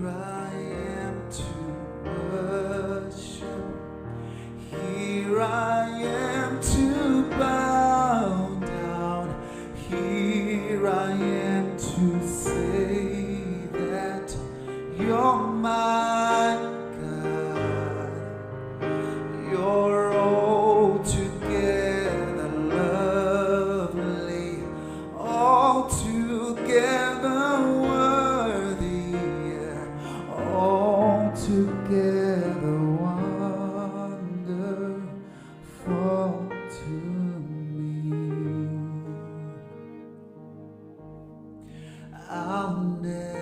I am to worship. Here I am to bow down. Here I am to say that you're my God. You're altogether lovely, altogether worthy, altogether wonderful to me. I'll never